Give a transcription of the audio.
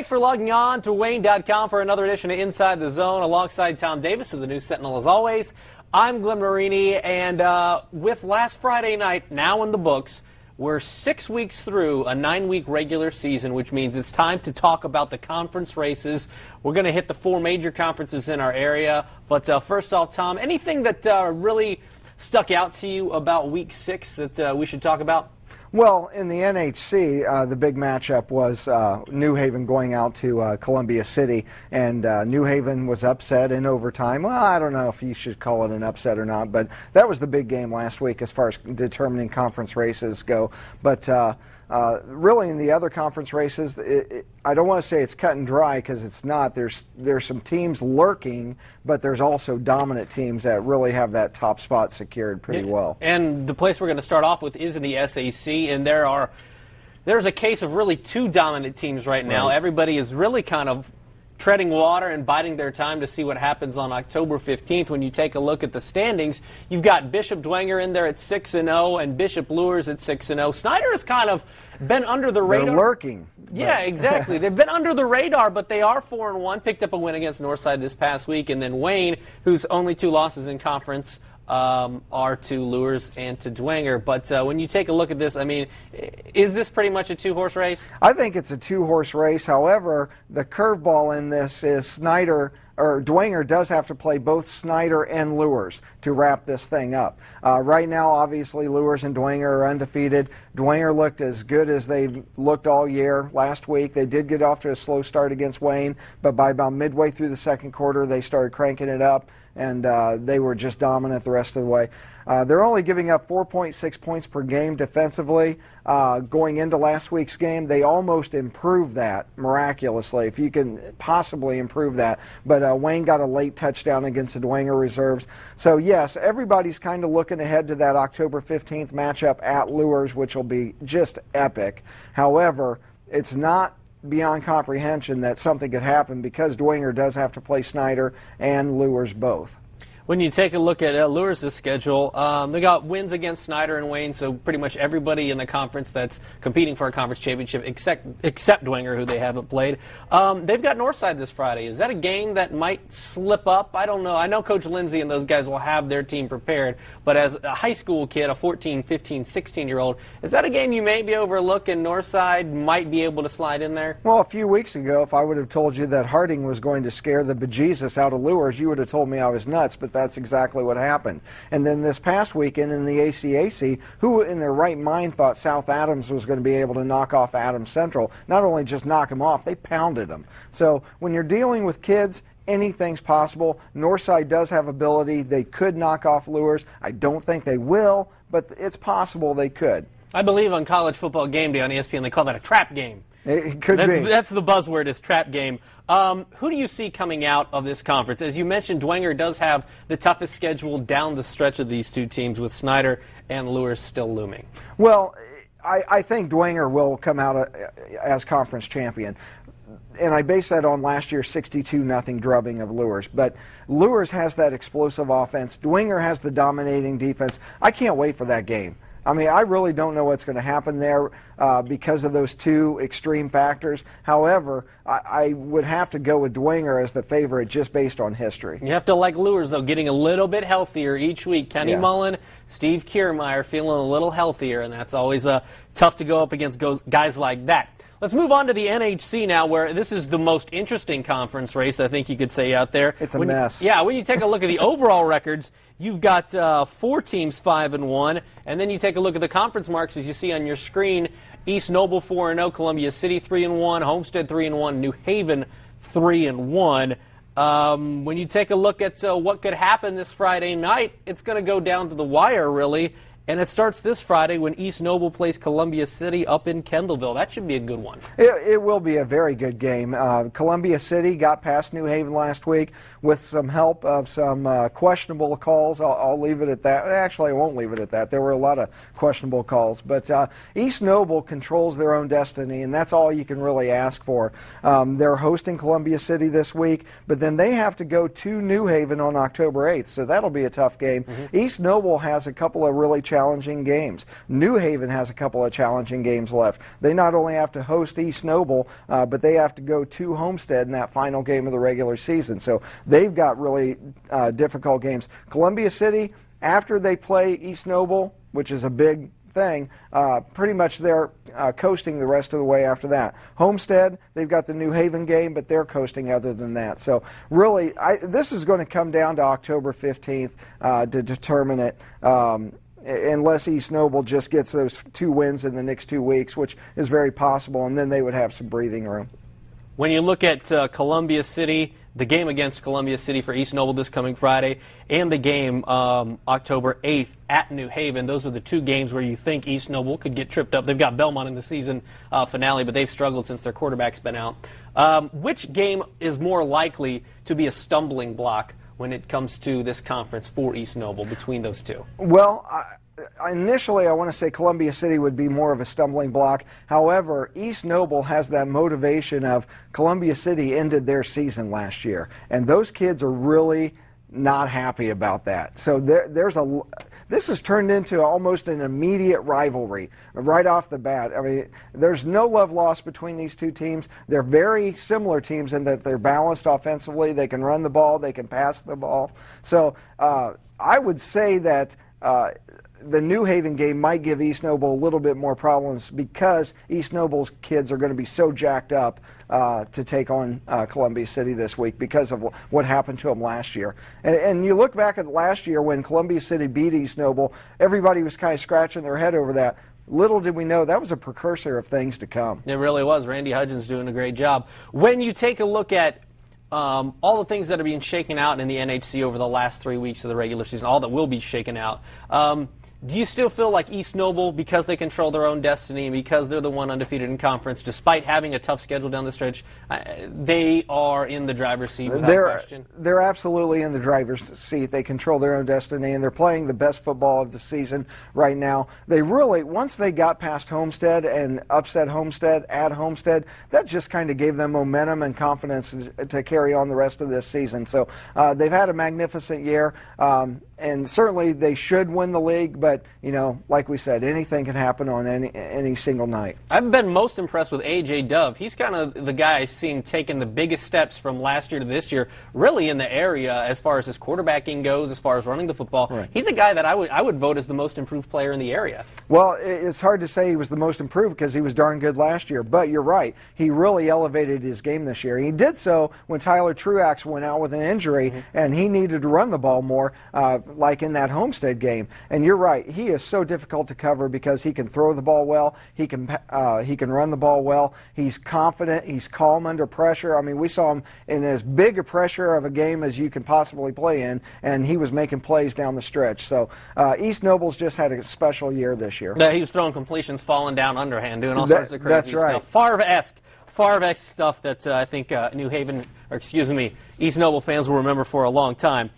Thanks for logging on to Wayne.com for another edition of Inside the Zone alongside Tom Davis of the News Sentinel as always. I'm Glenn Marini, and with last Friday night now in the books, we're 6 weeks through a 9-week regular season, which means it's time to talk about the conference races. We're going to hit the 4 major conferences in our area. But first off, Tom, anything that really stuck out to you about Week 6 that we should talk about? Well, in the NHC, the big matchup was New Haven going out to Columbia City, and New Haven was upset in overtime. Well, I don't know if you should call it an upset or not, but that was the big game last week as far as determining conference races go. But really, in the other conference races, I don't want to say it's cut and dry because it's not. There's some teams lurking, but there's also dominant teams that really have that top spot secured pretty well. And the place we're going to start off with is in the SAC, and there's a case of really 2 dominant teams right now. Right. Everybody is really kind of treading water and biding their time to see what happens on October 15th. When you take a look at the standings, you've got Bishop Dwenger in there at 6-0 and Bishop Luers at 6-0. Snyder has kind of been under the radar. They're lurking. Yeah, exactly. They've been under the radar, but they are 4-1. Picked up a win against Northside this past week, and then Wayne, whose only 2 losses in conference are to Luers and to Dwenger. But when you take a look at this, I mean, is this pretty much a 2-horse race? I think it's a 2-horse race. However, the curveball in this is Dwenger does have to play both Snyder and Luers to wrap this thing up. Right now, obviously, Luers and Dwenger are undefeated. Dwenger looked as good as they've looked all year last week. They did get off to a slow start against Wayne, but by about midway through the second quarter, they started cranking it up, and they were just dominant the rest of the way. They're only giving up 4.6 points per game defensively. Going into last week's game, they almost improved that miraculously, if you can possibly improve that. But Wayne got a late touchdown against the Dwenger reserves. So, yes, everybody's kind of looking ahead to that October 15th matchup at Luers, which will be just epic. However, it's not beyond comprehension that something could happen because Dwenger does have to play Snyder and Luers both. When you take a look at Luers' schedule, they got wins against Snyder and Wayne, so pretty much everybody in the conference that's competing for a conference championship except Dwenger, who they haven't played. They've got Northside this Friday. Is that a game that might slip up? I don't know. I know Coach Lindsay and those guys will have their team prepared, but as a high school kid, a 14, 15, 16-year-old, is that a game you may be overlooking? Northside might be able to slide in there? Well, a few weeks ago, if I would have told you that Harding was going to scare the bejesus out of Luers, you would have told me I was nuts, but that's exactly what happened. And then this past weekend in the ACAC, who in their right mind thought South Adams was going to be able to knock off Adams Central? Not only just knock them off, they pounded them. So when you're dealing with kids, anything's possible. Northside does have ability. They could knock off Luers. I don't think they will, but it's possible they could. I believe on College Football Game Day on ESPN they call that a trap game. It could be. That's the buzzword, is trap game. Who do you see coming out of this conference? As you mentioned, Dwenger does have the toughest schedule down the stretch of these 2 teams, with Snyder and Luers still looming. Well, I think Dwenger will come out as conference champion. And I base that on last year's 62-0 drubbing of Luers. But Luers has that explosive offense. Dwenger has the dominating defense. I can't wait for that game. I mean, I really don't know what's going to happen there because of those 2 extreme factors. However, I would have to go with Dwenger as the favorite just based on history. You have to like Luers, though, getting a little bit healthier each week. Kenny Mullen, Steve Kiermaier feeling a little healthier, and that's always tough to go up against guys like that. Let's move on to the NHC now, where this is the most interesting conference race, I think you could say, out there. It's a mess. When you take a look at the overall records, you've got 4 teams 5-1, and then you take a look at the conference marks as you see on your screen. East Noble 4-0, Columbia City 3-1, Homestead 3-1, New Haven 3-1. When you take a look at what could happen this Friday night, it's going to go down to the wire, really. And it starts this Friday when East Noble plays Columbia City up in Kendallville. That should be a good one. It will be a very good game. Columbia City got past New Haven last week with some help of some questionable calls. I'll leave it at that. Actually, I won't leave it at that. There were a lot of questionable calls. But East Noble controls their own destiny, and that's all you can really ask for. They're hosting Columbia City this week, but then they have to go to New Haven on October 8th, so that'll be a tough game. East Noble has a couple of really challenging challenging games. New Haven has a couple of challenging games left. They not only have to host East Noble, but they have to go to Homestead in that final game of the regular season. So they've got really difficult games. Columbia City, after they play East Noble, which is a big thing, pretty much they're coasting the rest of the way after that. Homestead, they've got the New Haven game, but they're coasting other than that. So really, this is going to come down to October 15th to determine it, unless East Noble just gets those 2 wins in the next 2 weeks, which is very possible, and then they would have some breathing room. When you look at Columbia City, the game against Columbia City for East Noble this coming Friday, and the game October 8th at New Haven, those are the 2 games where you think East Noble could get tripped up. They've got Belmont in the season finale, but they've struggled since their quarterback's been out. Which game is more likely to be a stumbling block when it comes to this conference for East Noble between those 2? Well, initially, I want to say Columbia City would be more of a stumbling block. However, East Noble has that motivation of Columbia City ended their season last year, and those kids are really not happy about that. So this has turned into almost an immediate rivalry right off the bat. I mean, there's no love lost between these 2 teams. They're very similar teams in that they're balanced offensively. They can run the ball. They can pass the ball. So I would say that the New Haven game might give East Noble a little bit more problems because East Noble's kids are going to be so jacked up to take on Columbia City this week because of what happened to them last year. And you look back at last year when Columbia City beat East Noble, everybody was kind of scratching their head over that. Little did we know that was a precursor of things to come. It really was. Randy Hudgens doing a great job. When you take a look at all the things that are being shaken out in the NHC over the last 3 weeks of the regular season, all that will be shaken out, do you still feel like East Noble, because they control their own destiny and because they're the one undefeated in conference, despite having a tough schedule down the stretch, they are in the driver's seat without question? They're absolutely in the driver's seat. They control their own destiny, and they're playing the best football of the season right now. They really, once they got past Homestead and upset Homestead at Homestead, that just kind of gave them momentum and confidence to carry on the rest of this season. So they've had a magnificent year. And certainly they should win the league, but, you know, like we said, anything can happen on any single night. I've been most impressed with A.J. Dove. He's kind of the guy I've seen taking the biggest steps from last year to this year, really in the area as far as his quarterbacking goes, as far as running the football. Right. He's a guy that I would vote as the most improved player in the area. Well, it's hard to say he was the most improved because he was darn good last year, but you're right. He really elevated his game this year. He did so when Tyler Truax went out with an injury, and he needed to run the ball more, like in that Homestead game. And you're right, he is so difficult to cover because he can throw the ball well, he can run the ball well, he's confident, he's calm under pressure. I mean, we saw him in as big a pressure of a game as you can possibly play in, and he was making plays down the stretch. So East Noble's just had a special year this year. He was throwing completions, falling down underhand, doing all sorts of crazy that's right. stuff. Favre-esque stuff that I think New Haven, or excuse me, East Noble fans will remember for a long time.